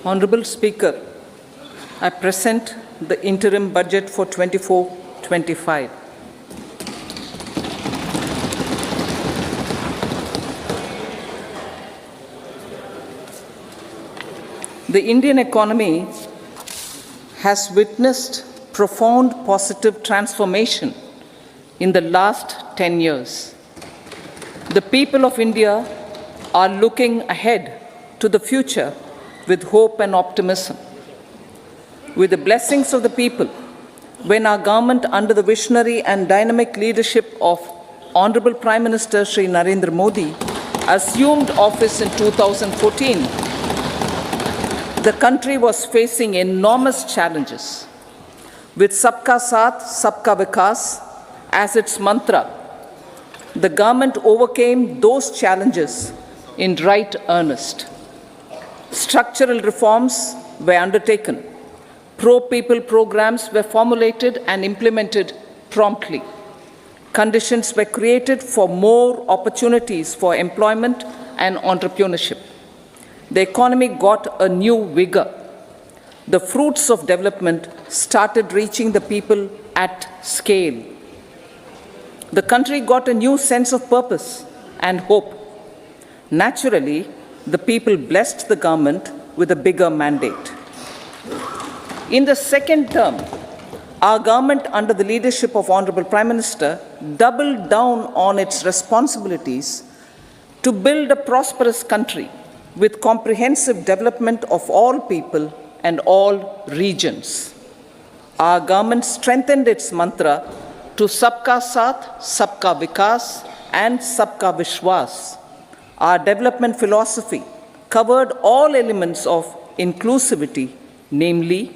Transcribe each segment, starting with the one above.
Honorable Speaker, I present the interim budget for 24-25. The Indian economy has witnessed profound positive transformation in the last 10 years. The people of India are looking ahead to the future with hope and optimism. With the blessings of the people, when our government, under the visionary and dynamic leadership of Honorable Prime Minister Shri Narendra Modi, assumed office in 2014, the country was facing enormous challenges. With Sabka Saath, Sabka Vikas as its mantra, the government overcame those challenges in right earnest. Structural reforms were undertaken. Pro-people programs were formulated and implemented promptly. Conditions were created for more opportunities for employment and entrepreneurship. The economy got a new vigor. The fruits of development started reaching the people at scale. The country got a new sense of purpose and hope. Naturally, the people blessed the government with a bigger mandate. In the second term, our government, under the leadership of Honorable Prime Minister, doubled down on its responsibilities to build a prosperous country with comprehensive development of all people and all regions. Our government strengthened its mantra to Sabka Saath, Sabka Vikas, and Sabka Vishwas. Our development philosophy covered all elements of inclusivity, namely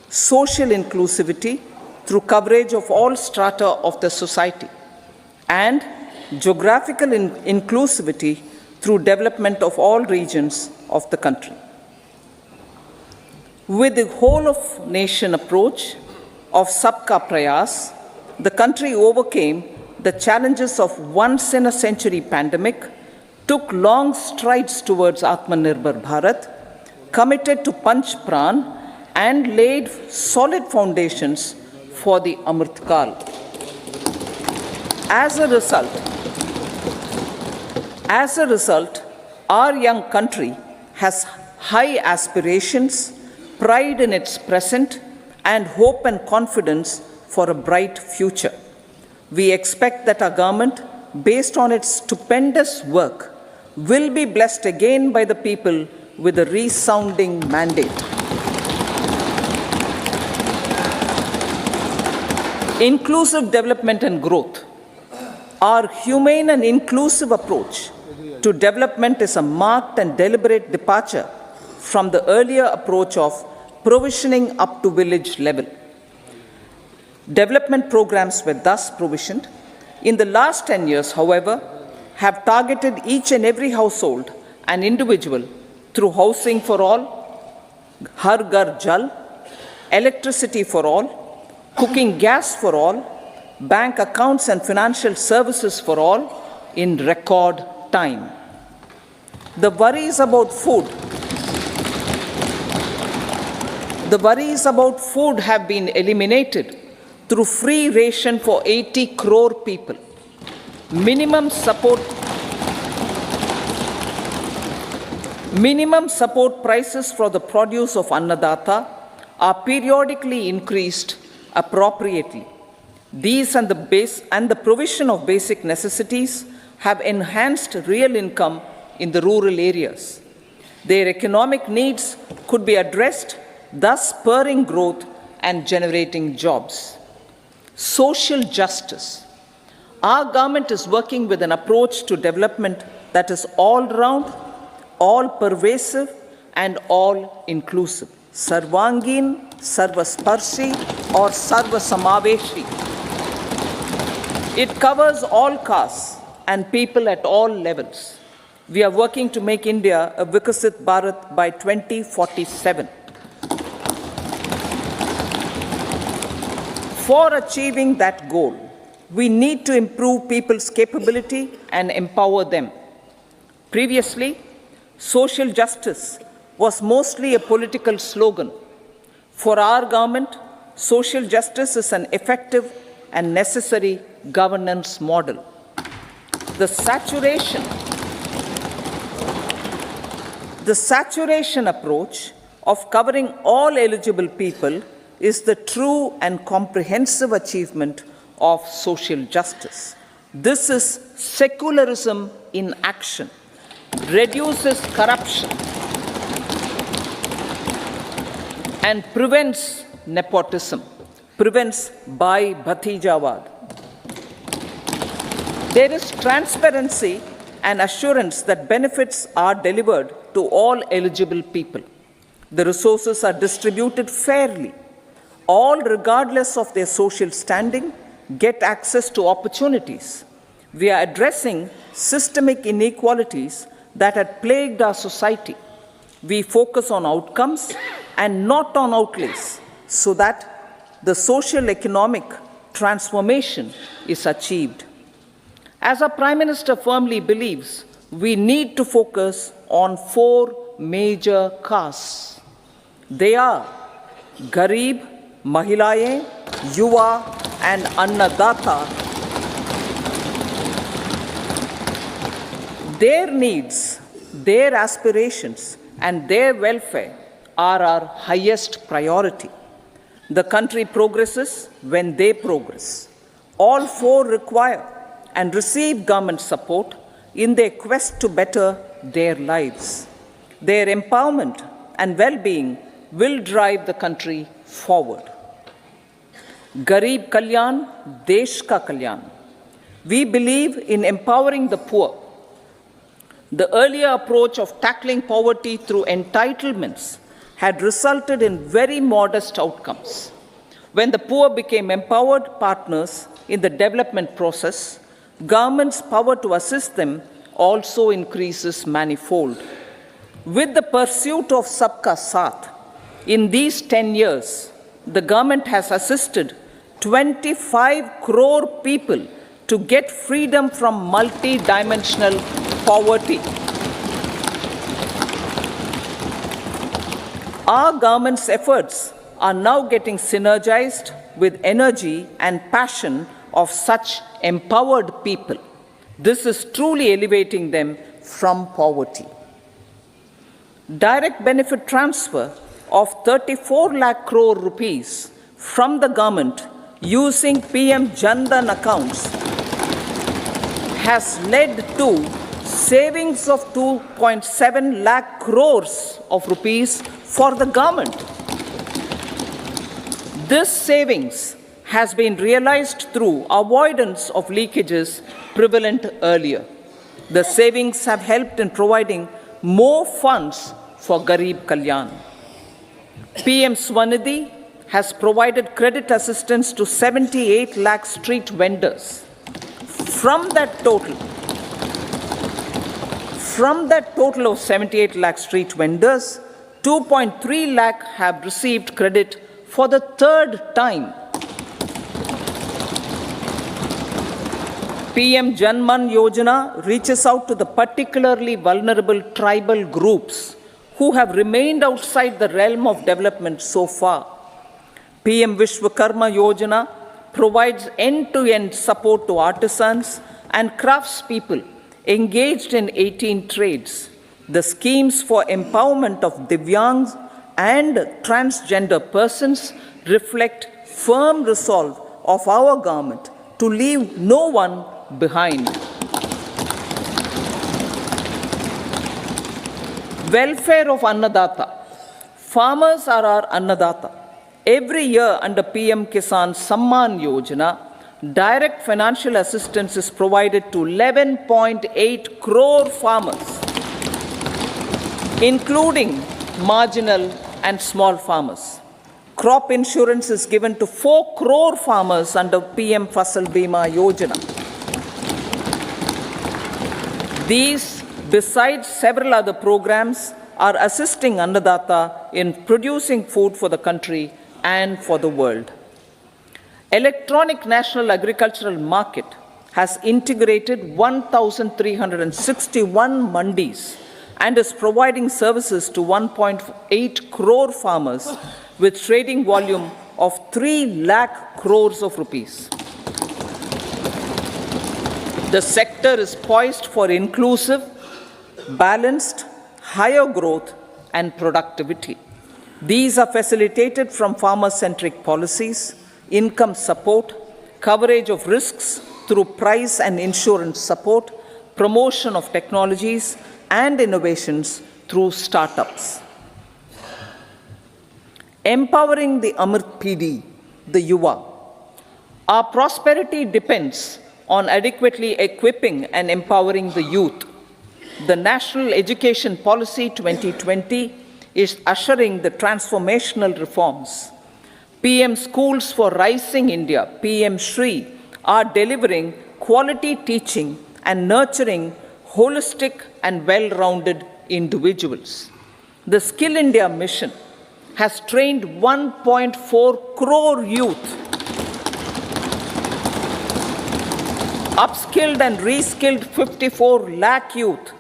social inclusivity through coverage of all strata of the society, and geographical inclusivity through development of all regions of the country. With the whole of nation approach of Sabka Prayas, the country overcame the challenges of once-in-a-century pandemic, took long strides towards Atmanirbhar Bharat, committed to Panch Pran, and laid solid foundations for the Amrit Kal. As a result, our young country has high aspirations, pride in its present, and hope and confidence for a bright future. We expect that our government, based on its stupendous work, will be blessed again by the people with a resounding mandate. Inclusive development and growth. Our humane and inclusive approach to development is a marked and deliberate departure from the earlier approach of provisioning up to village level. Development programs were thus provisioned. In the last 10 years, however, have targeted each and every household and individual through housing for all, Har Ghar Jal, electricity for all, cooking gas for all, bank accounts and financial services for all in record time. The worries about food have been eliminated through free ration for 80 crore people. Minimum support prices for the produce of Annadata are periodically increased appropriately. These and the provision of basic necessities have enhanced real income in the rural areas. Their economic needs could be addressed, thus spurring growth and generating jobs. Social justice. Our government is working with an approach to development that is all-round, all-pervasive, and all-inclusive. Sarvangin, Sarvasparshi, or Sarvasamaveshi. It covers all castes and people at all levels. We are working to make India a Vikasit Bharat by 2047. For achieving that goal, we need to improve people's capability and empower them. Previously, social justice was mostly a political slogan. For our government, social justice is an effective and necessary governance model. The saturation approach of covering all eligible people is the true and comprehensive achievement of social justice. This is secularism in action, reduces corruption, and prevents nepotism, prevents Bhai Bhatijawad. There is transparency and assurance that benefits are delivered to all eligible people. The resources are distributed fairly. All, regardless of their social standing, get access to opportunities. We are addressing systemic inequalities that had plagued our society. We focus on outcomes and not on outlays, so that the social economic transformation is achieved. As our Prime Minister firmly believes, we need to focus on 4 major castes. They are Garib, Mahilayeं, Yuva, and Annadata. Their needs, their aspirations, and their welfare are our highest priority. The country progresses when they progress. All 4 require and receive government support in their quest to better their lives. Their empowerment and well-being will drive the country forward. Garib Kalyan, Desh Ka Kalyan. We believe in empowering the poor. The earlier approach of tackling poverty through entitlements had resulted in very modest outcomes. When the poor became empowered partners in the development process, government's power to assist them also increases manifold. With the pursuit of Sabka Saath, in these 10 years, the government has assisted 25 crore people to get freedom from multi-dimensional poverty. Our government's efforts are now getting synergized with energy and passion of such empowered people. This is truly elevating them from poverty. Direct benefit transfer of 34 lakh crore rupees from the government using PM Jan Dhan accounts has led to savings of 2.7 lakh crores of rupees for the government. This savings has been realized through avoidance of leakages prevalent earlier. The savings have helped in providing more funds for Garib Kalyan. PM Swanidhi has provided credit assistance to 78 lakh street vendors. From that total of 78 lakh street vendors, 2.3 lakh have received credit for the 3rd time. PM Janman Yojana reaches out to the particularly vulnerable tribal groups who have remained outside the realm of development so far. PM Vishwakarma Yojana provides end-to-end support to artisans and craftspeople engaged in 18 trades. The schemes for empowerment of Divyangs and transgender persons reflect firm resolve of our government to leave no one behind. Welfare of Annadata. Farmers are our Annadata. Every year under PM Kisan Samman Yojana, direct financial assistance is provided to 11.8 crore farmers, including marginal and small farmers. Crop insurance is given to 4 crore farmers under PM Fasal Bima Yojana. These, besides several other programs, are assisting Annadata in producing food for the country and for the world. Electronic National Agricultural Market has integrated 1,361 mandis and is providing services to 1.8 crore farmers with trading volume of 3 lakh crores of rupees. The sector is poised for inclusive, balanced, higher growth and productivity. These are facilitated from farmer-centric policies, income support, coverage of risks through price and insurance support, promotion of technologies and innovations through startups. Empowering the Amrit PD, the Yuva. Our prosperity depends on adequately equipping and empowering the youth. The National Education Policy 2020 is ushering the transformational reforms. PM Schools for Rising India, PM Shri, are delivering quality teaching and nurturing holistic and well-rounded individuals. The Skill India mission has trained 1.4 crore youth, upskilled and reskilled 54 lakh youth,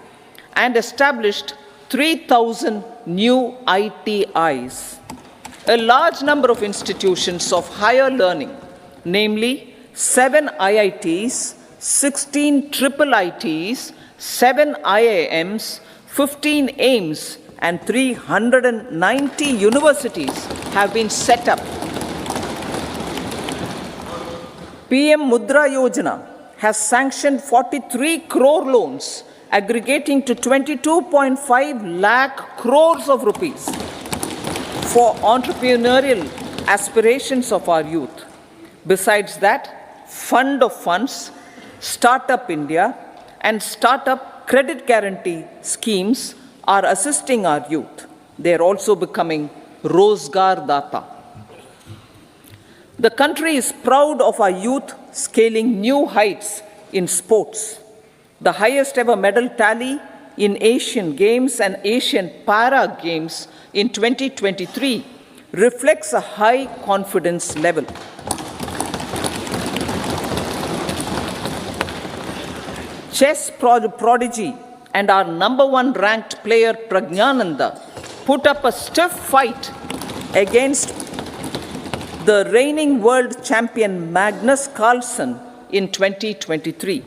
and established 3,000 new ITIs. A large number of institutions of higher learning, namely 7 IITs, 16 triple ITs, 7 IIMs, 15 AIMS, and 390 universities have been set up. PM Mudra Yojana has sanctioned 43 crore loans aggregating to 22.5 lakh crores of rupees for entrepreneurial aspirations of our youth. Besides that, Fund of Funds, Startup India, and Startup Credit Guarantee schemes are assisting our youth. They are also becoming Rozgar Data. The country is proud of our youth scaling new heights in sports. The highest ever medal tally in Asian Games and Asian Para Games in 2023 reflects a high confidence level. Chess prodigy and our #1 ranked player Pragnananda put up a stiff fight against the reigning world champion Magnus Carlsen in 2023.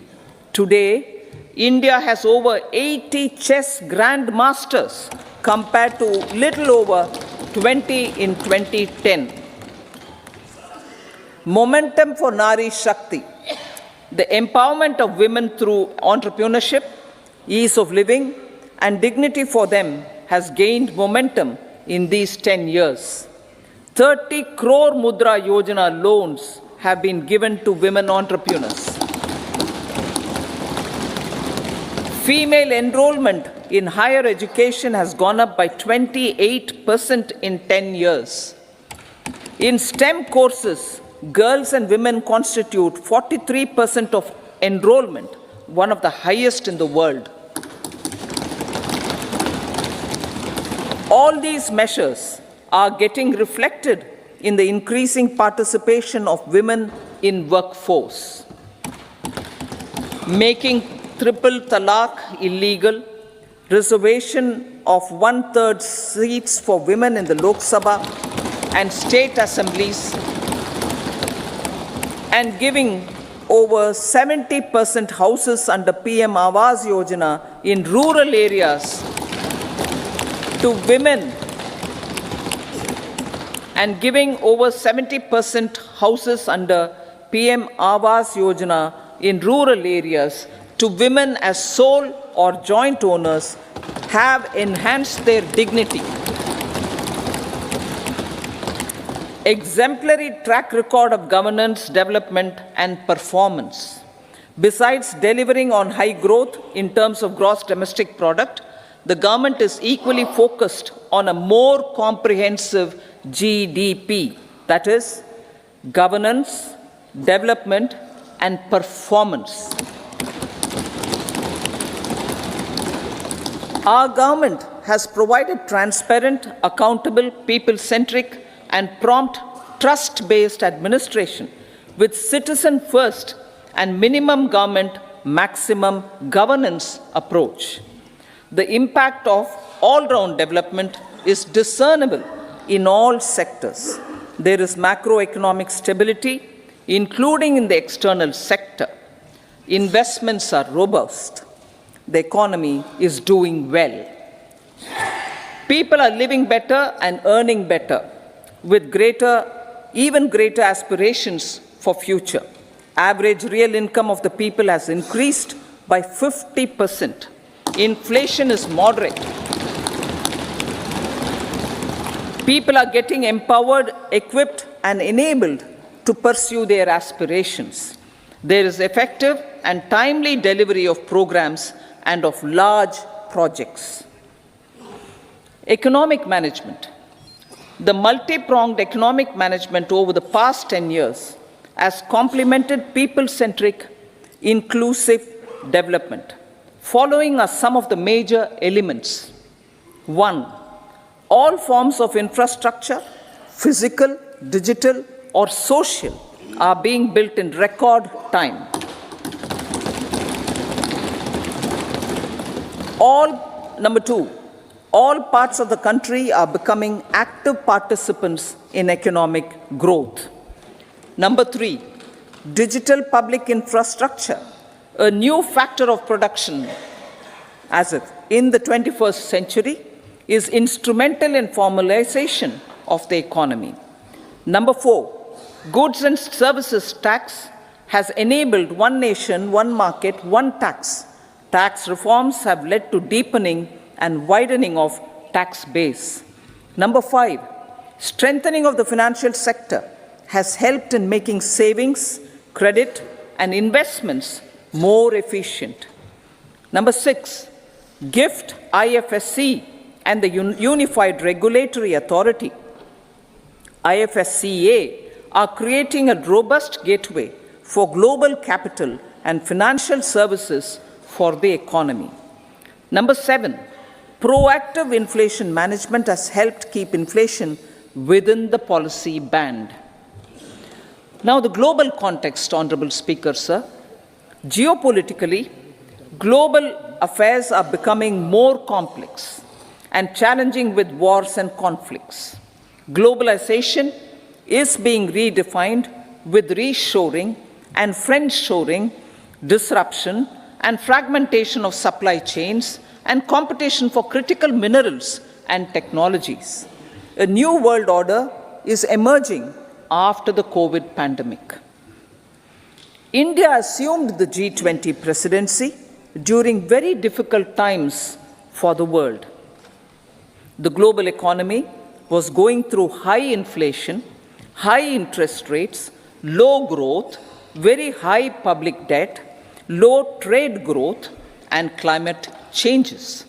Today, India has over 80 chess grandmasters compared to little over 20 in 2010. Momentum for Nari Shakti. The empowerment of women through entrepreneurship, ease of living, and dignity for them has gained momentum in these 10 years. 30 crore Mudra Yojana loans have been given to women entrepreneurs. Female enrollment in higher education has gone up by 28% in 10 years. In STEM courses, girls and women constitute 43% of enrollment, one of the highest in the world. All these measures are getting reflected in the increasing participation of women in workforce. Making triple talaq illegal, reservation of 1/3 seats for women in the Lok Sabha and state assemblies, and giving over 70% houses under PM Awas Yojana in rural areas to women, and giving over 70% houses under PM Awas Yojana in rural areas to women as sole or joint owners have enhanced their dignity. Exemplary track record of governance, development, and performance. Besides delivering on high growth in terms of gross domestic product, the government is equally focused on a more comprehensive GDP, that is, governance, development, and performance. Our government has provided transparent, accountable, people-centric, and prompt, trust-based administration with citizen-first and minimum government, maximum governance approach. The impact of all-round development is discernible in all sectors. There is macroeconomic stability, including in the external sector. Investments are robust. The economy is doing well. People are living better and earning better, with even greater aspirations for future. Average real income of the people has increased by 50%. Inflation is moderate. People are getting empowered, equipped, and enabled to pursue their aspirations. There is effective and timely delivery of programs and of large projects. Economic management. The multi-pronged economic management over the past 10 years has complemented people-centric, inclusive development. Following are some of the major elements. 1. All forms of infrastructure, physical, digital, or social, are being built in record time. Number 2, all parts of the country are becoming active participants in economic growth. Number 3, digital public infrastructure, a new factor of production as if in the 21st century, is instrumental in formalization of the economy. Number 4, goods and services tax has enabled one nation, one market, one tax. Tax reforms have led to deepening and widening of tax base. Number 5, strengthening of the financial sector has helped in making savings, credit, and investments more efficient. Number 6, GIFT, IFSC, and the Unified Regulatory Authority, IFSCA, are creating a robust gateway for global capital and financial services for the economy. Number 7, proactive inflation management has helped keep inflation within the policy band. Now, the global context, Honorable Speaker, sir. Geopolitically, global affairs are becoming more complex and challenging with wars and conflicts. Globalization is being redefined with reshoring and friendshoring, disruption and fragmentation of supply chains, and competition for critical minerals and technologies. A new world order is emerging after the COVID pandemic. India assumed the G20 presidency during very difficult times for the world. The global economy was going through high inflation, high interest rates, low growth, very high public debt, low trade growth, and climate changes.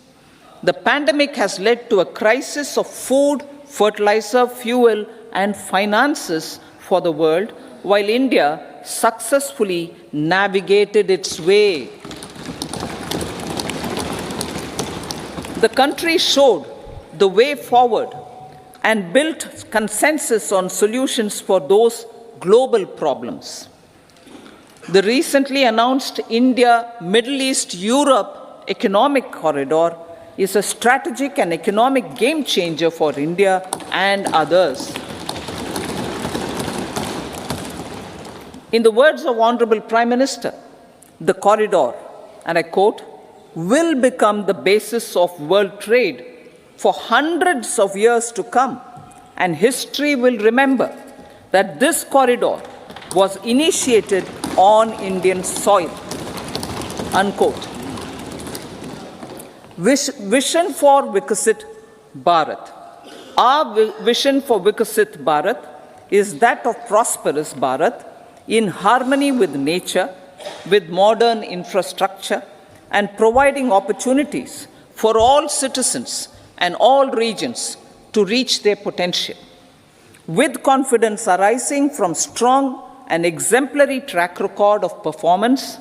The pandemic has led to a crisis of food, fertilizer, fuel, and finances for the world, while India successfully navigated its way. The country showed the way forward and built consensus on solutions for those global problems. The recently announced India-Middle East-Europe economic corridor is a strategic and economic game changer for India and others. In the words of Honorable Prime Minister, the corridor, and I quote, will become the basis of world trade for hundreds of years to come, and history will remember that this corridor was initiated on Indian soil, unquote. Vision for Vikasit Bharat. Our vision for Vikasit Bharat is that of prosperous Bharat in harmony with nature, with modern infrastructure, and providing opportunities for all citizens and all regions to reach their potential. With confidence arising from strong and exemplary track record of performance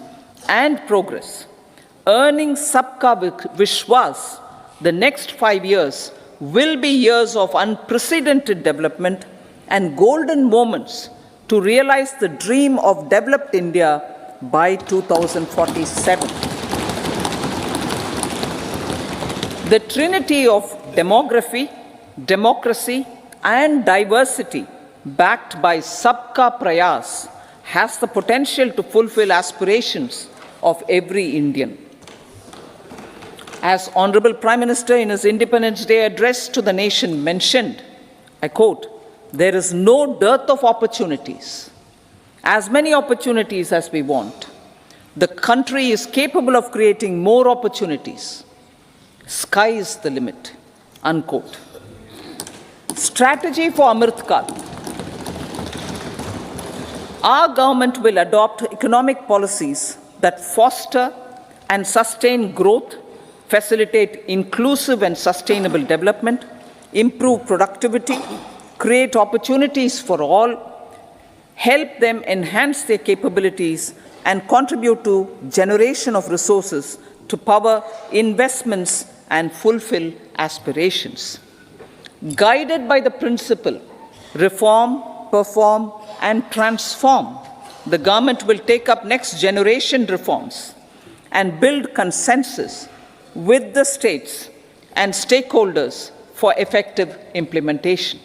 and progress, earning Sabka Vishwas, the next 5 years will be years of unprecedented development and golden moments to realize the dream of developed India by 2047. The trinity of demography, democracy, and diversity, backed by Sabka Prayas, has the potential to fulfill aspirations of every Indian. As Honorable Prime Minister in his Independence Day address to the nation mentioned, I quote, "There is no dearth of opportunities, as many opportunities as we want. The country is capable of creating more opportunities. Sky is the limit," unquote. Strategy for Amrit Kal. Our government will adopt economic policies that foster and sustain growth, facilitate inclusive and sustainable development, improve productivity, create opportunities for all, help them enhance their capabilities, and contribute to generation of resources to power investments and fulfill aspirations. Guided by the principle, reform, perform, and transform, the government will take up next generation reforms and build consensus with the states and stakeholders for effective implementation.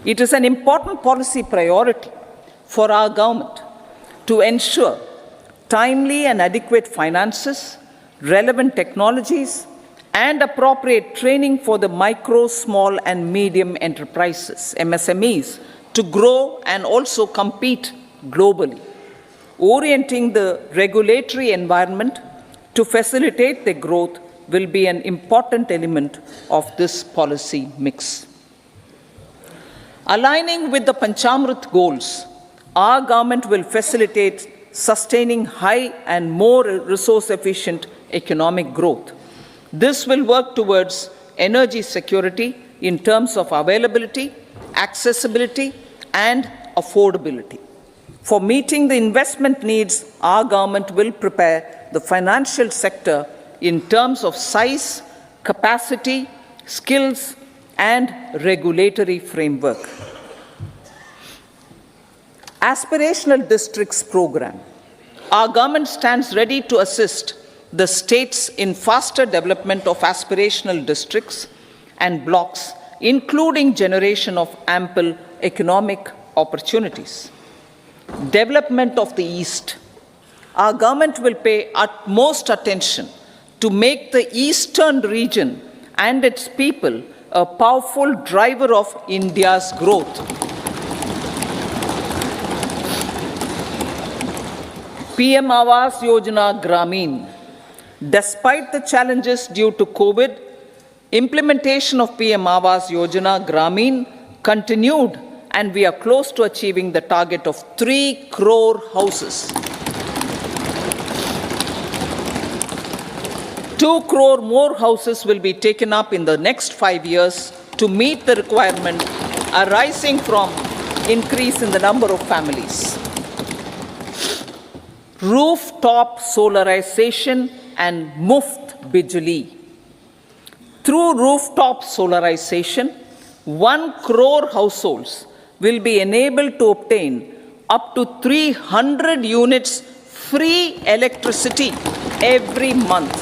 It is an important policy priority for our government to ensure timely and adequate finances, relevant technologies, and appropriate training for the micro, small, and medium enterprises, MSMEs, to grow and also compete globally. Orienting the regulatory environment to facilitate their growth will be an important element of this policy mix. Aligning with the Panchamrit goals, our government will facilitate sustaining high and more resource-efficient economic growth. This will work towards energy security in terms of availability, accessibility, and affordability. For meeting the investment needs, our government will prepare the financial sector in terms of size, capacity, skills, and regulatory framework. Aspirational Districts Program. Our government stands ready to assist the states in faster development of aspirational districts and blocks, including generation of ample economic opportunities. Development of the East. Our government will pay utmost attention to make the eastern region and its people a powerful driver of India's growth. PM Awas Yojana Gramin. Despite the challenges due to COVID, implementation of PM Awas Yojana Gramin continued, and we are close to achieving the target of 3 crore houses. 2 crore more houses will be taken up in the next 5 years to meet the requirement arising from increase in the number of families. Rooftop solarization and Muft Bijli. Through rooftop solarization, 1 crore households will be enabled to obtain up to 300 units free electricity every month.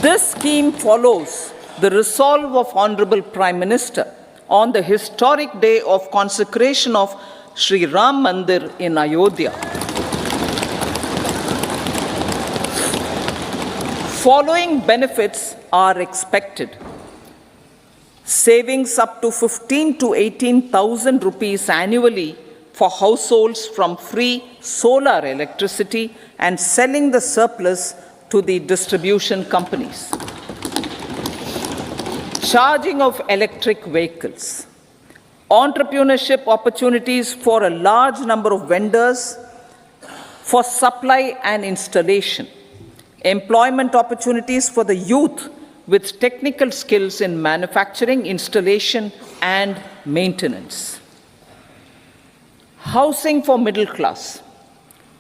This scheme follows the resolve of Honorable Prime Minister on the historic day of consecration of Sri Ram Mandir in Ayodhya. Following benefits are expected. Savings up to 15 to 18,000 rupees annually for households from free solar electricity and selling the surplus to the distribution companies. Charging of electric vehicles. Entrepreneurship opportunities for a large number of vendors for supply and installation. Employment opportunities for the youth with technical skills in manufacturing, installation, and maintenance. Housing for middle class.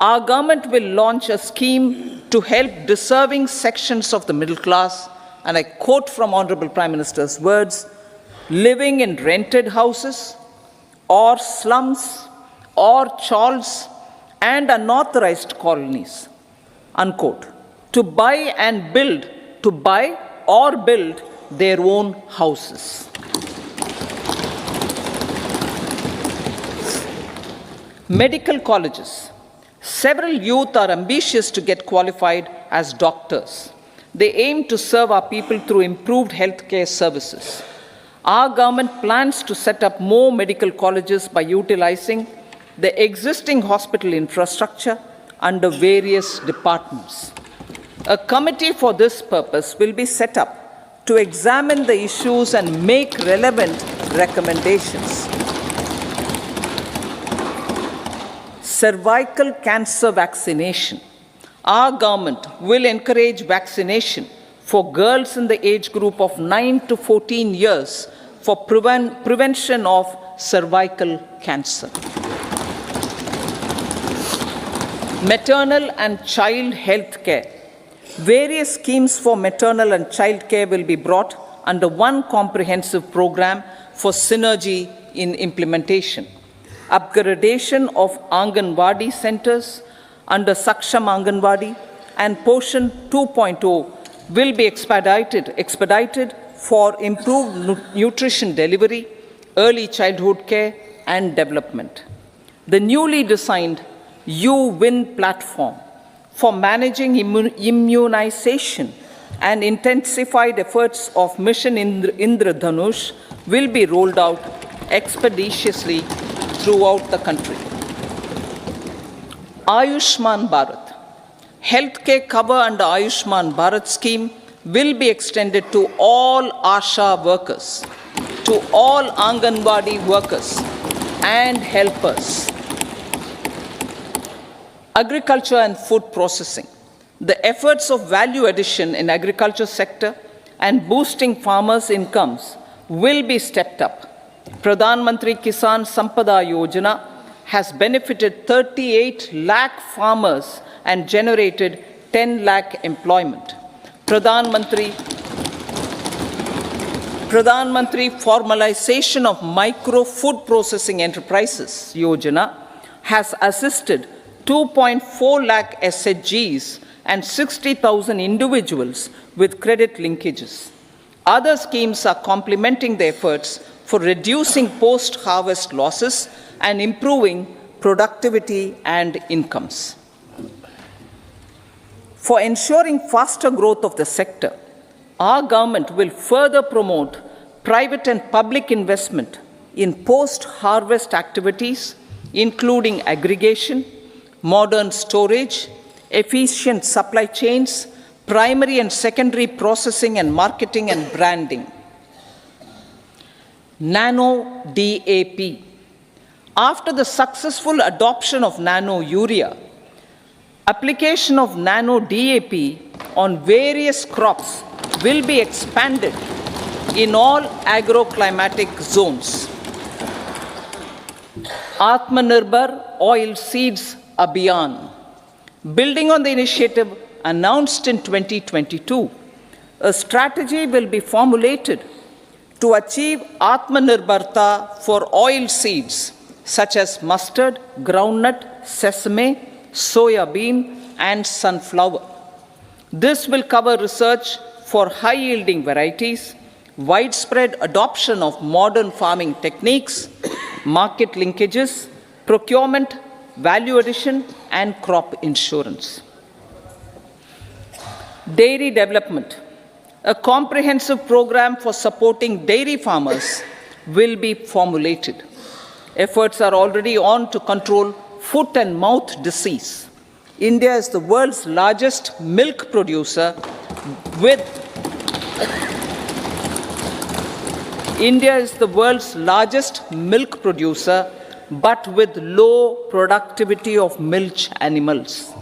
Our government will launch a scheme to help deserving sections of the middle class, and I quote from Honorable Prime Minister's words, living in rented houses or slums or chawls and unauthorized colonies, unquote, to buy and build to buy or build their own houses. Medical colleges. Several youth are ambitious to get qualified as doctors. They aim to serve our people through improved healthcare services. Our government plans to set up more medical colleges by utilizing the existing hospital infrastructure under various departments. A committee for this purpose will be set up to examine the issues and make relevant recommendations. Cervical cancer vaccination. Our government will encourage vaccination for girls in the age group of 9 to 14 years for prevention of cervical cancer. Maternal and child health care. Various schemes for maternal and child care will be brought under one comprehensive program for synergy in implementation. Upgradation of Anganwadi centers under Saksham Anganwadi and Poshan 2.0 will be expedited for improved nutrition delivery, early childhood care and development. The newly designed U-Win platform for managing immunization and intensified efforts of Mission Indradhanush will be rolled out expeditiously throughout the country. Ayushman Bharat. Healthcare cover under Ayushman Bharat scheme will be extended to all ASHA workers, to all Anganwadi workers and helpers. Agriculture and food processing. The efforts of value addition in agriculture sector and boosting farmers' incomes will be stepped up. Pradhan Mantri Kisan Sampada Yojana has benefited 38 lakh farmers and generated 10 lakh employment. Pradhan Mantri Formalization of Micro Food Processing Enterprises Yojana has assisted 2.4 lakh SHGs and 60,000 individuals with credit linkages. Other schemes are complementing the efforts for reducing post-harvest losses and improving productivity and incomes. For ensuring faster growth of the sector, our government will further promote private and public investment in post-harvest activities, including aggregation, modern storage, efficient supply chains, primary and secondary processing and marketing and branding. Nano DAP. After the successful adoption of nano urea, application of nano DAP on various crops will be expanded in all agroclimatic zones. Atmanirbhar Oil Seeds Abhiyan. Building on the initiative announced in 2022, a strategy will be formulated to achieve Atmanirbharta for oil seeds such as mustard, groundnut, sesame, soya bean, and sunflower. This will cover research for high-yielding varieties, widespread adoption of modern farming techniques, market linkages, procurement, value addition, and crop insurance. Dairy development. A comprehensive program for supporting dairy farmers will be formulated. Efforts are already on to control foot and mouth disease. India is the world's largest milk producer with but with low productivity of milch animals.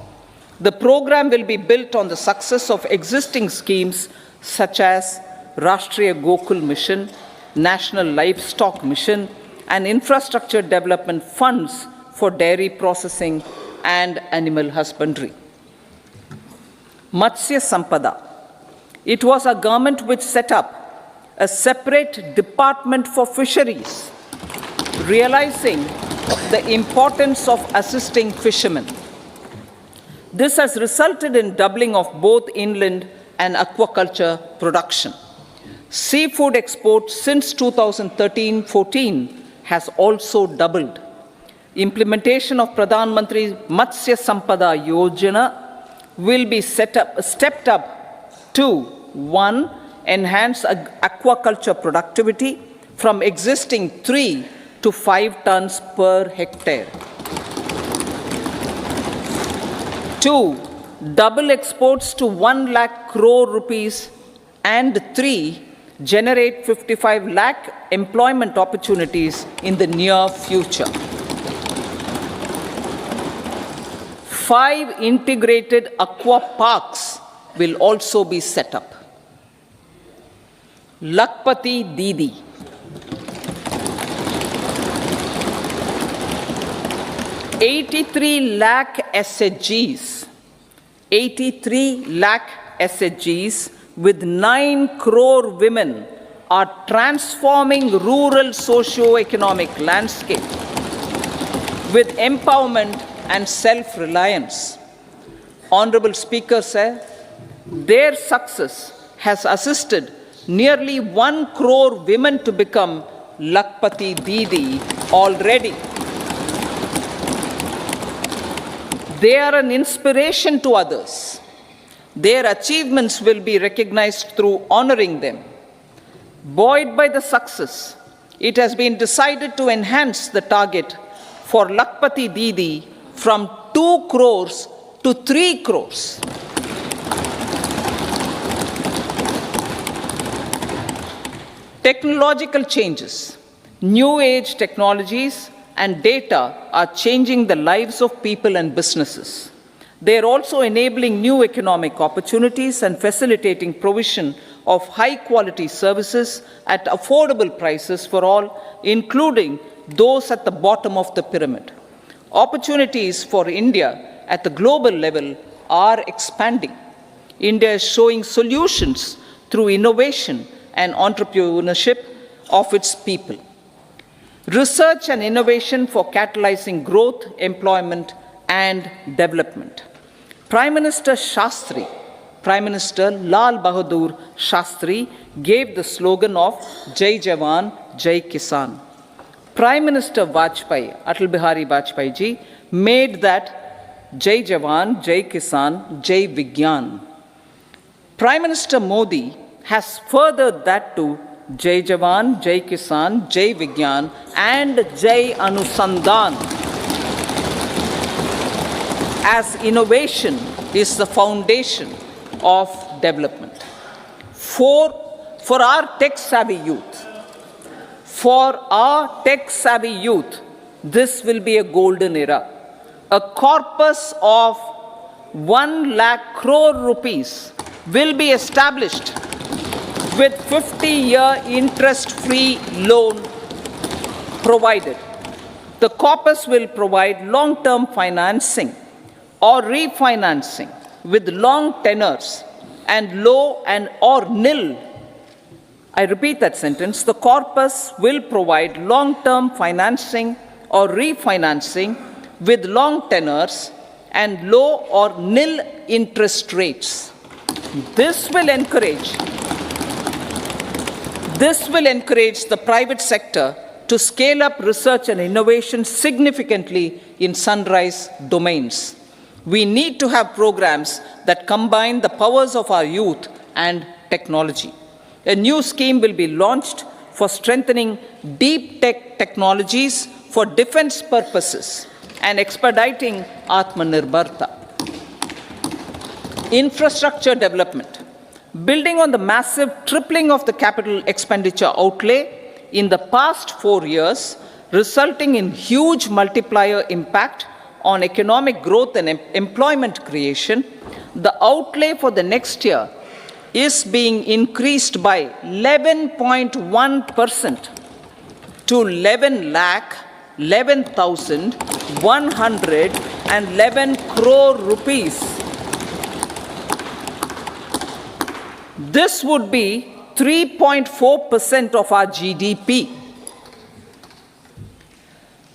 The program will be built on the success of existing schemes such as Rashtriya Gokul Mission, National Livestock Mission, and infrastructure development funds for dairy processing and animal husbandry. Matsya Sampada. It was a government which set up a separate department for fisheries, realizing the importance of assisting fishermen. This has resulted in doubling of both inland and aquaculture production. Seafood exports since 2013-14 has also doubled. Implementation of Pradhan Mantri Matsya Sampada Yojana will be stepped up to 1. Enhance aquaculture productivity from existing 3 to 5 tons per hectare. 2. Double exports to 1 lakh crore rupees, and 3. Generate 55 lakh employment opportunities in the near future. 5 integrated aqua parks will also be set up. Lakpati Didi. $83 lakh SHGs. 83 lakh SHGs with 9 crore women are transforming rural socio-economic landscape with empowerment and self-reliance. Honorable Speaker sir, their success has assisted nearly 1 crore women to become Lakpati Didi already. They are an inspiration to others. Their achievements will be recognized through honoring them. Buoyed by the success, it has been decided to enhance the target for Lakpati Didi from 2 crores to 3 crores. Technological changes, new age technologies, and data are changing the lives of people and businesses. They are also enabling new economic opportunities and facilitating provision of high-quality services at affordable prices for all, including those at the bottom of the pyramid. Opportunities for India at the global level are expanding. India is showing solutions through innovation and entrepreneurship of its people. Research and innovation for catalyzing growth, employment, and development. Prime Minister Lal Bahadur Shastri gave the slogan of Jai Jawan, Jai Kisan. Prime Minister Atal Bihari Vajpayee ji, made that Jai Jawan, Jai Kisan, Jai Vigyan. Prime Minister Modi has furthered that to Jai Jawan, Jai Kisan, Jai Vigyan, and Jai Anusandhan, as innovation is the foundation of development. For our tech-savvy youth, this will be a golden era. A corpus of 1 lakh crore rupees will be established with 50-year interest-free loan provided. The corpus will provide long-term financing or refinancing with long tenors and low and or nil. I repeat that sentence. The corpus will provide long-term financing or refinancing with long tenors and low or nil interest rates. This will encourage the private sector to scale up research and innovation significantly in sunrise domains. We need to have programs that combine the powers of our youth and technology. A new scheme will be launched for strengthening deep tech technologies for defense purposes and expediting Atmanirbharta. Infrastructure development. Building on the massive tripling of the capital expenditure outlay in the past 4 years, resulting in huge multiplier impact on economic growth and employment creation, the outlay for the next year is being increased by 11.1% to 11,111 crore rupees. This would be 3.4% of our GDP.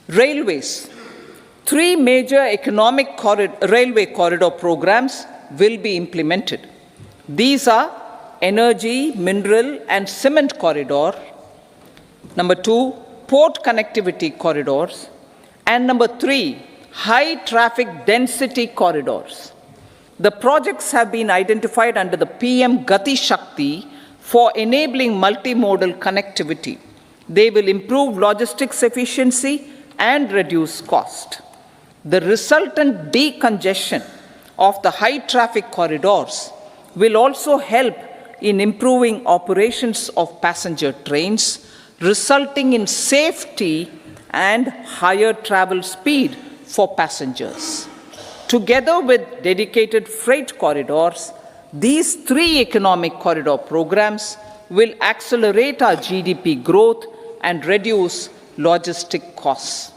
Railways. 3 major economic railway corridor programs will be implemented. These are energy, mineral, and cement corridor. Number 2, port connectivity corridors. And number 3, high traffic density corridors. The projects have been identified under the PM Gati Shakti for enabling multimodal connectivity. They will improve logistics efficiency and reduce cost. The resultant decongestion of the high traffic corridors will also help in improving operations of passenger trains, resulting in safety and higher travel speed for passengers. Together with dedicated freight corridors, these 3 economic corridor programs will accelerate our GDP growth and reduce logistic costs.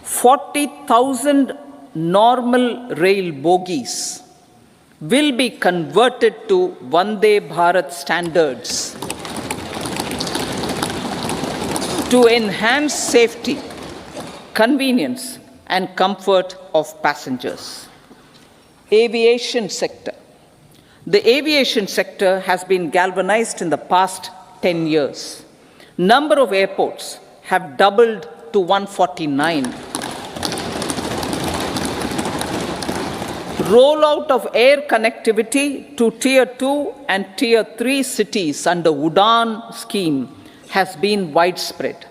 40,000 normal rail bogies will be converted to Vande Bharat standards to enhance safety, convenience, and comfort of passengers. Aviation sector. The aviation sector has been galvanized in the past 10 years. Number of airports have doubled to 149. Rollout of air connectivity to Tier 2 and Tier 3 cities under UDAN scheme has been widespread.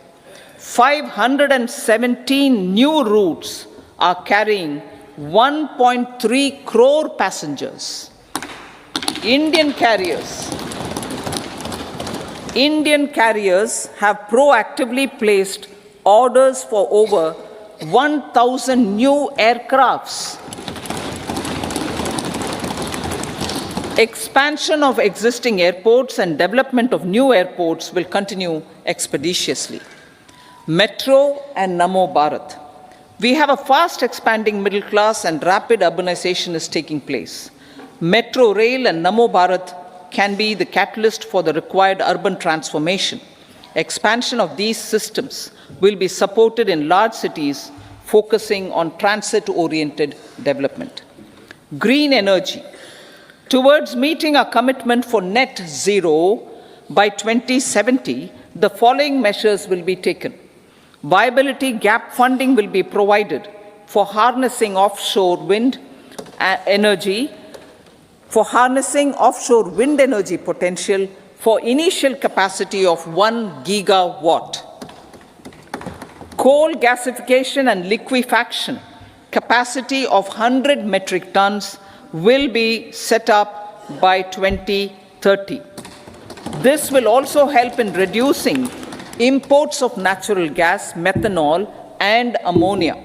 517 new routes are carrying 1.3 crore passengers. Indian carriers have proactively placed orders for over 1,000 new aircrafts. Expansion of existing airports and development of new airports will continue expeditiously. Metro and Namo Bharat. We have a fast expanding middle class and rapid urbanization is taking place. Metro rail and Namo Bharat can be the catalyst for the required urban transformation. Expansion of these systems will be supported in large cities, focusing on transit-oriented development. Green energy. Towards meeting our commitment for net zero by 2070, the following measures will be taken. Viability gap funding will be provided for harnessing offshore wind energy, potential for initial capacity of 1 gigawatt. Coal gasification and liquefaction capacity of 100 metric tons will be set up by 2030. This will also help in reducing imports of natural gas, methanol, and ammonia.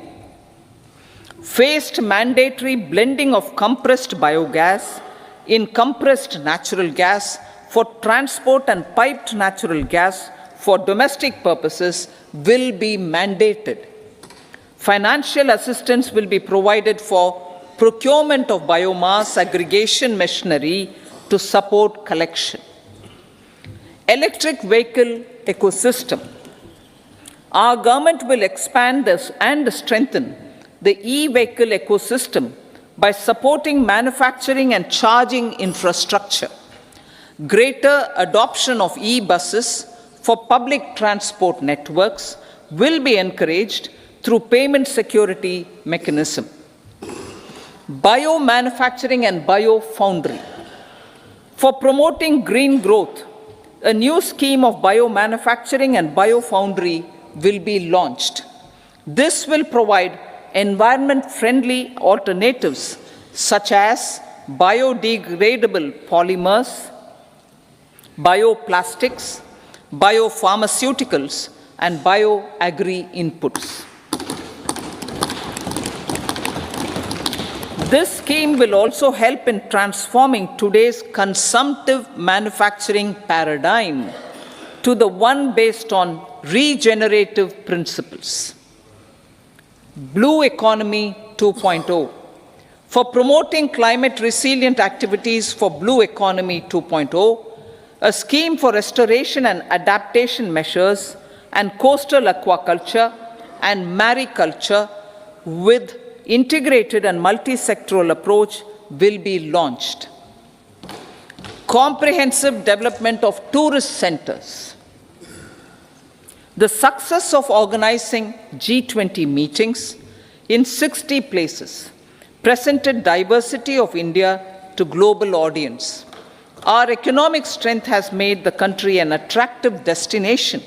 Phased mandatory blending of compressed biogas in compressed natural gas for transport and piped natural gas for domestic purposes will be mandated. Financial assistance will be provided for procurement of biomass aggregation machinery to support collection. Electric vehicle ecosystem. Our government will expand this and strengthen the e-vehicle ecosystem by supporting manufacturing and charging infrastructure. Greater adoption of e-buses for public transport networks will be encouraged through payment security mechanism. Biomanufacturing and biofoundry. For promoting green growth, a new scheme of biomanufacturing and biofoundry will be launched. This will provide environment-friendly alternatives such as biodegradable polymers, bioplastics, biopharmaceuticals, and bioagri inputs. This scheme will also help in transforming today's consumptive manufacturing paradigm to the one based on regenerative principles. Blue Economy 2.0. For promoting climate resilient activities for Blue Economy 2.0, a scheme for restoration and adaptation measures and coastal aquaculture and mariculture with integrated and multi-sectoral approach will be launched. Comprehensive development of tourist centers. The success of organizing G20 meetings in 60 places presented diversity of India to global audience. Our economic strength has made the country an attractive destination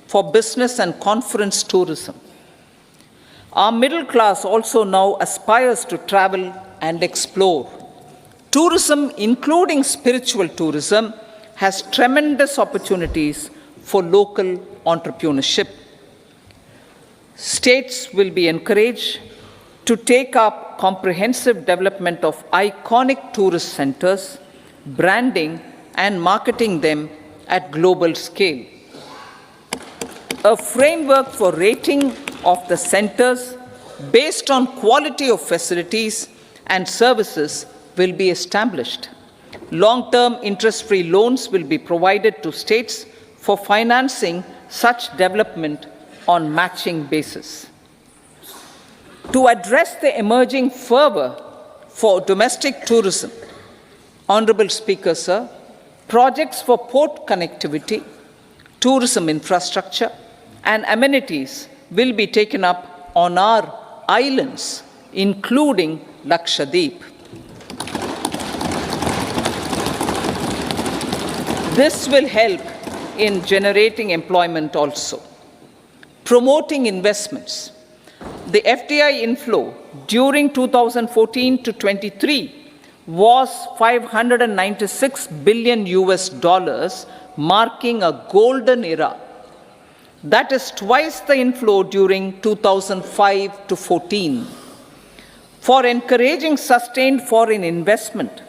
for business and conference tourism. Our middle class also now aspires to travel and explore. Tourism, including spiritual tourism, has tremendous opportunities for local entrepreneurship. States will be encouraged to take up comprehensive development of iconic tourist centers, branding and marketing them at global scale. A framework for rating of the centers based on quality of facilities and services will be established. Long-term interest-free loans will be provided to states for financing such development on matching basis. To address the emerging fervor for domestic tourism, Honorable Speaker, sir, projects for port connectivity, tourism infrastructure, and amenities will be taken up on our islands, including Lakshadweep. This will help in generating employment also. Promoting investments. The FDI inflow during 2014 to 23 was $596 billion, marking a golden era. That is twice the inflow during 2005 to 14. For encouraging sustained foreign investment,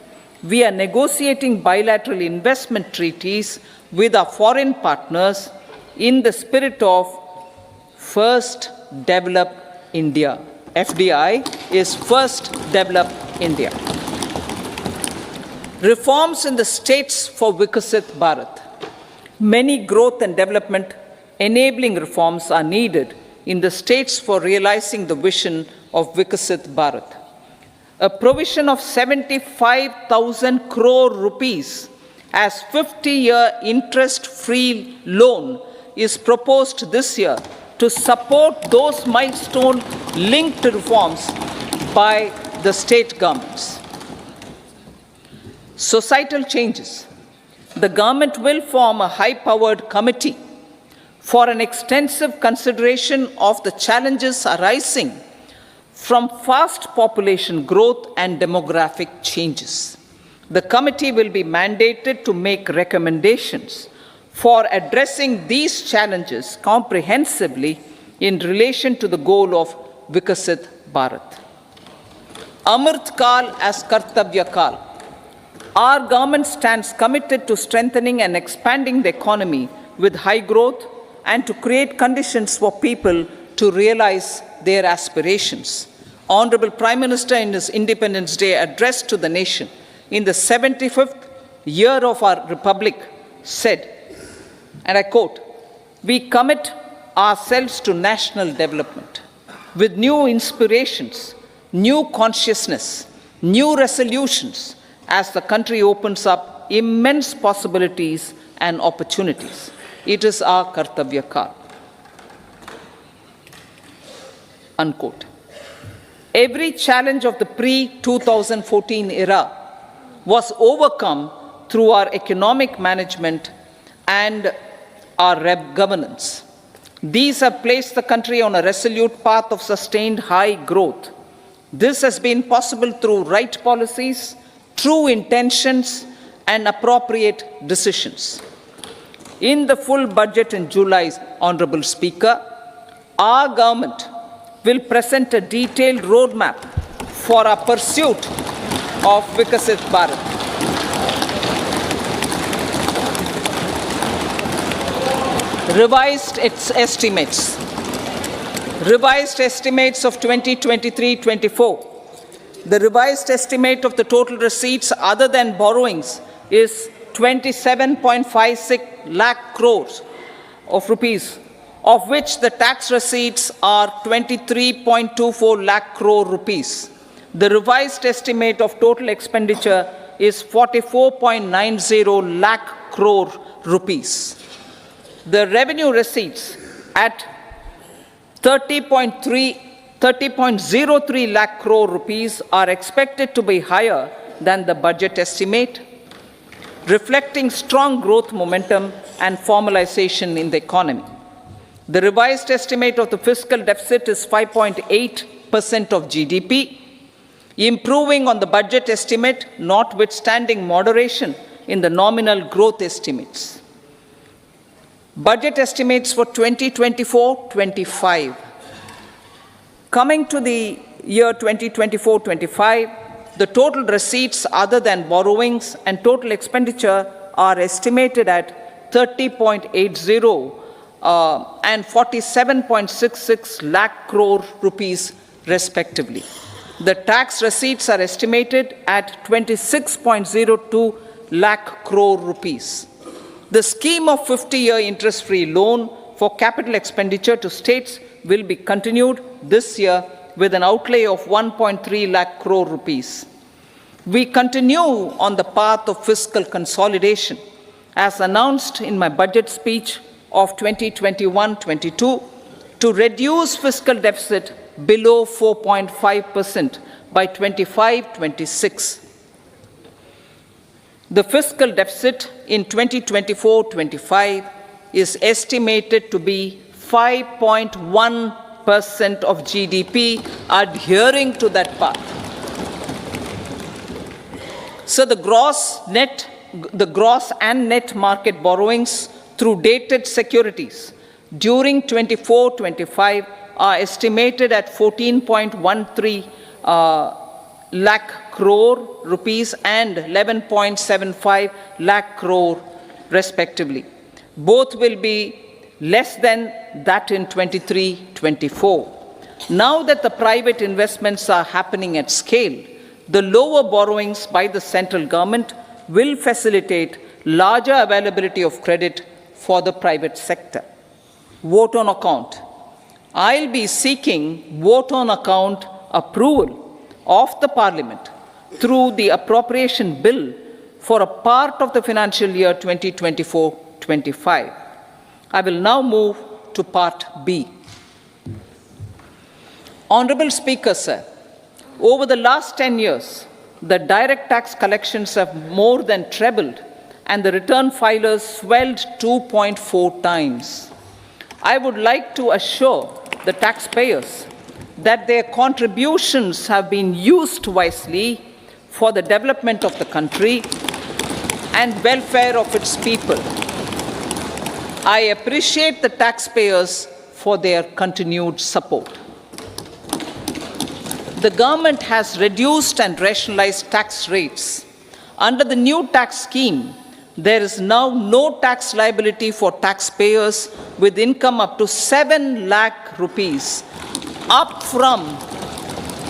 we are negotiating bilateral investment treaties with our foreign partners in the spirit of First Develop India. FDI is First Develop India. Reforms in the states for Vikasit Bharat. Many growth and development enabling reforms are needed in the states for realizing the vision of Vikasit Bharat. A provision of 75,000 crore rupees as 50-year interest-free loan is proposed this year to support those milestone-linked reforms by the state governments. Societal changes. The government will form a high-powered committee for an extensive consideration of the challenges arising from fast population growth and demographic changes. The committee will be mandated to make recommendations for addressing these challenges comprehensively in relation to the goal of Vikasit Bharat. Amrit Kal as Kartavya Kal. Our government stands committed to strengthening and expanding the economy with high growth and to create conditions for people to realize their aspirations. Honorable Prime Minister, in his Independence Day address to the nation in the 75th year of our Republic, said, and I quote, "We commit ourselves to national development with new inspirations, new consciousness, new resolutions as the country opens up immense possibilities and opportunities. It is our Kartavya Kal." Unquote. Every challenge of the pre-2014 era was overcome through our economic management and our governance. These have placed the country on a resolute path of sustained high growth. This has been possible through right policies, true intentions, and appropriate decisions. In the full budget in July, Honorable Speaker, our government will present a detailed roadmap for our pursuit of Vikasit Bharat. Revised estimates of 2023-24. The revised estimate of the total receipts other than borrowings is 27.56 lakh crores of rupees, of which the tax receipts are 23.24 lakh crore rupees. The revised estimate of total expenditure is 44.90 lakh crore rupees. The revenue receipts at 30.03 lakh crore rupees are expected to be higher than the budget estimate, reflecting strong growth momentum and formalization in the economy. The revised estimate of the fiscal deficit is 5.8% of GDP, improving on the budget estimate, notwithstanding moderation in the nominal growth estimates. Budget estimates for 2024-25. Coming to the year 2024-25, the total receipts other than borrowings and total expenditure are estimated at 30.80 and 47.66 lakh crore rupees respectively. The tax receipts are estimated at 26.02 lakh crore rupees. The scheme of 50-year interest-free loan for capital expenditure to states will be continued this year with an outlay of 1.3 lakh crore rupees. We continue on the path of fiscal consolidation, as announced in my budget speech of 2021-22, to reduce fiscal deficit below 4.5% by 25-26. The fiscal deficit in 2024-25 is estimated to be 5.1% of GDP, adhering to that path. So the gross and net market borrowings through dated securities during 24-25 are estimated at 14.13 lakh crore rupees and 11.75 lakh crore respectively. Both will be less than that in 23-24. Now that the private investments are happening at scale, the lower borrowings by the central government will facilitate larger availability of credit for the private sector. Vote on account. I'll be seeking vote on account approval of the Parliament through the appropriation bill for a part of the financial year 2024-25. I will now move to part B. Honorable Speaker, sir, over the last 10 years, the direct tax collections have more than trebled and the return filers swelled 2.4 times. I would like to assure the taxpayers that their contributions have been used wisely for the development of the country and welfare of its people. I appreciate the taxpayers for their continued support. The government has reduced and rationalized tax rates. Under the new tax scheme, there is now no tax liability for taxpayers with income up to 7 lakh rupees, up from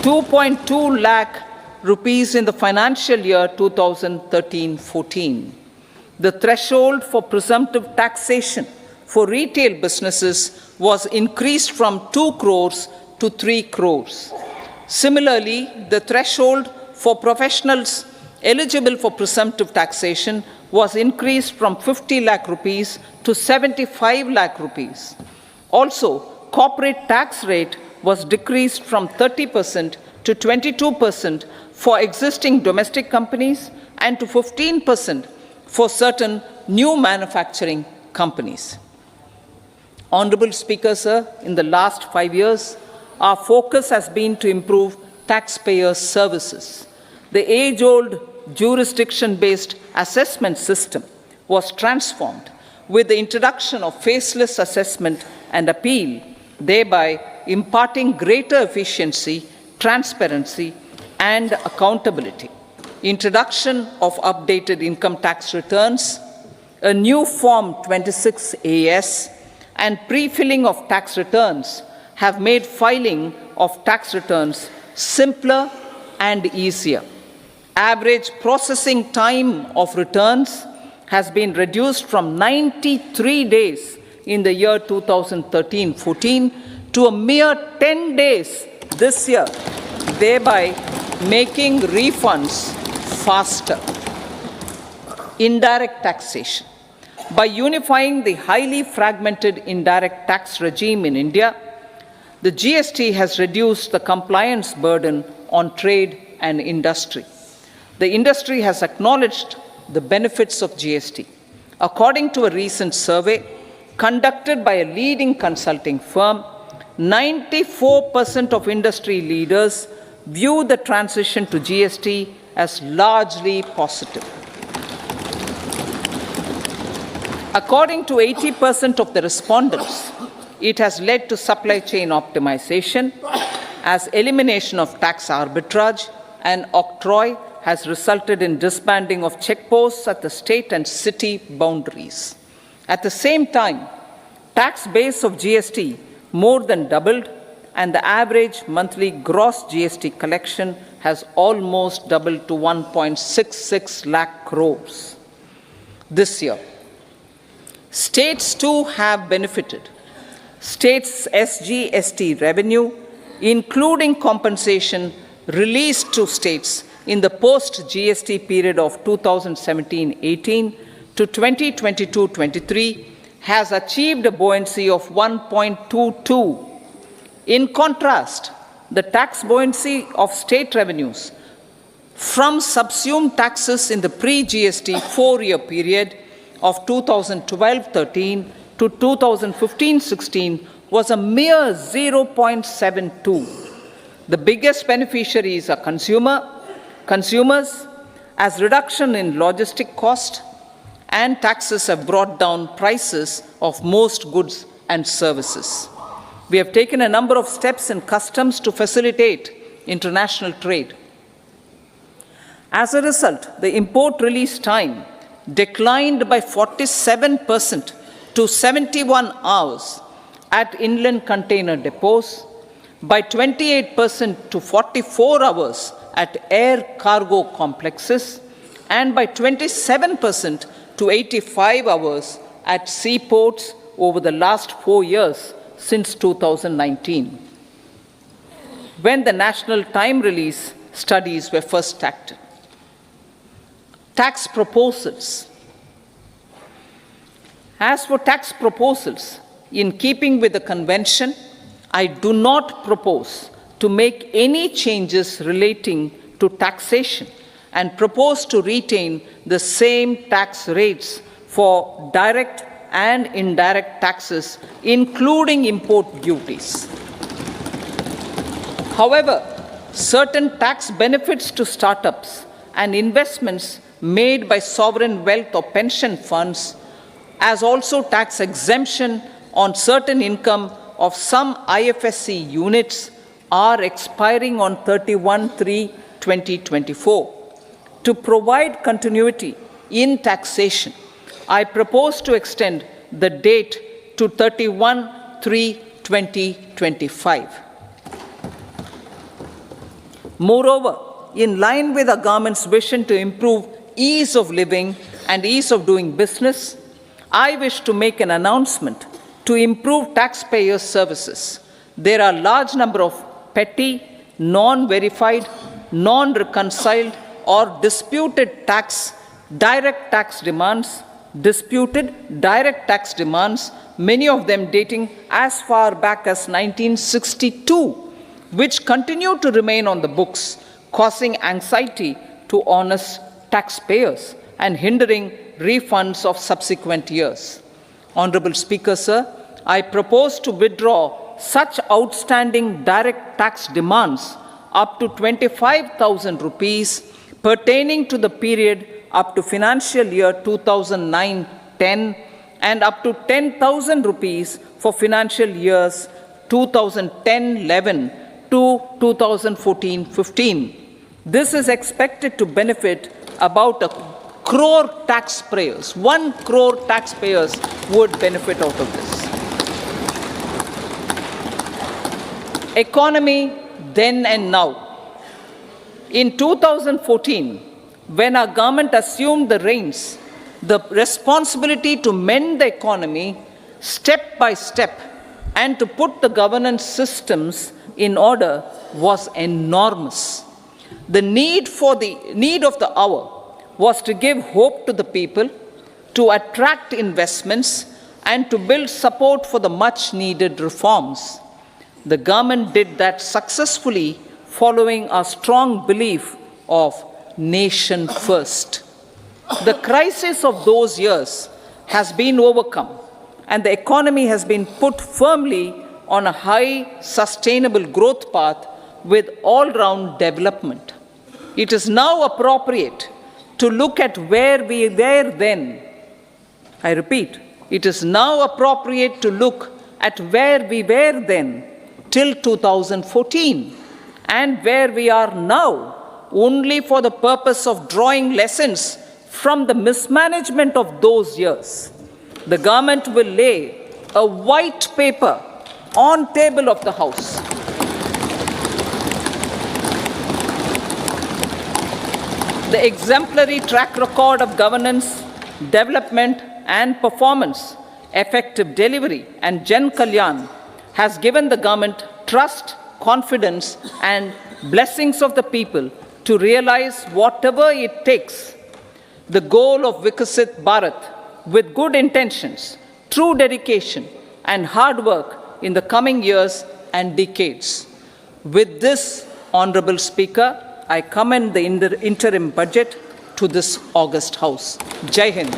2.2 lakh rupees in the financial year 2013-14. The threshold for presumptive taxation for retail businesses was increased from 2 crores to 3 crores. Similarly, the threshold for professionals eligible for presumptive taxation was increased from 50 lakh rupees to 75 lakh rupees. Also, corporate tax rate was decreased from 30% to 22% for existing domestic companies and to 15% for certain new manufacturing companies. Honorable Speaker, sir, in the last 5 years, our focus has been to improve taxpayer services. The age-old jurisdiction-based assessment system was transformed with the introduction of faceless assessment and appeal, thereby imparting greater efficiency, transparency, and accountability. Introduction of updated income tax returns, a new Form 26AS, and pre-filling of tax returns have made filing of tax returns simpler and easier. Average processing time of returns has been reduced from 93 days in the year 2013-14 to a mere 10 days this year, thereby making refunds faster. Indirect taxation. By unifying the highly fragmented indirect tax regime in India, the GST has reduced the compliance burden on trade and industry. The industry has acknowledged the benefits of GST. According to a recent survey conducted by a leading consulting firm, 94% of industry leaders view the transition to GST as largely positive. According to 80% of the respondents, it has led to supply chain optimization, as elimination of tax arbitrage and octroi has resulted in disbanding of checkposts at the state and city boundaries. At the same time, tax base of GST more than doubled, and the average monthly gross GST collection has almost doubled to 1.66 lakh crores this year. States too have benefited. States' SGST revenue, including compensation released to states in the post-GST period of 2017-18 to 2022-23, has achieved a buoyancy of 1.22. In contrast, the tax buoyancy of state revenues from subsumed taxes in the pre-GST four-year period of 2012-13 to 2015-16 was a mere 0.72. The biggest beneficiaries are consumers, as reduction in logistic cost and taxes have brought down prices of most goods and services. We have taken a number of steps in customs to facilitate international trade. As a result, the import release time declined by 47% to 71 hours at inland container depots, by 28% to 44 hours at air cargo complexes, and by 27% to 85 hours at seaports over the last 4 years since 2019, when the national time release studies were first started. Tax proposals. As for tax proposals, in keeping with the convention, I do not propose to make any changes relating to taxation and propose to retain the same tax rates for direct and indirect taxes, including import duties. However, certain tax benefits to startups and investments made by sovereign wealth or pension funds, as also tax exemption on certain income of some IFSC units, are expiring on 31/3/2024. To provide continuity in taxation, I propose to extend the date to 31/3/2025. Moreover, in line with our government's vision to improve ease of living and ease of doing business, I wish to make an announcement to improve taxpayers' services. There are a large number of petty, non-verified, non-reconciled, or disputed direct tax demands, many of them dating as far back as 1962, which continue to remain on the books, causing anxiety to honest taxpayers and hindering refunds of subsequent years. Honorable Speaker, sir, I propose to withdraw such outstanding direct tax demands up to 25,000 rupees pertaining to the period up to financial year 2009-10 and up to 10,000 rupees for financial years 2010-11 to 2014-15. This is expected to benefit about 1 crore taxpayers. 1 crore taxpayers would benefit out of this. Economy then and now. In 2014, when our government assumed the reins, the responsibility to mend the economy step by step, and to put the governance systems in order was enormous. The need of the hour was to give hope to the people, to attract investments, and to build support for the much needed reforms. The government did that successfully, following our strong belief of nation first. The crisis of those years has been overcome, and the economy has been put firmly on a high, sustainable growth path with all-round development. It is now appropriate to look at where we were then. I repeat, it is now appropriate to look at where we were then till 2014 and where we are now, only for the purpose of drawing lessons from the mismanagement of those years. The government will lay a white paper on table of the House. The exemplary track record of governance, development and performance, effective delivery and Jan Kalyan has given the government trust, confidence and blessings of the people to realize whatever it takes, the goal of Vikasit Bharat, with good intentions, true dedication and hard work in the coming years and decades. With this, Honorable Speaker, I commend the interim budget to this august House. Jai Hind.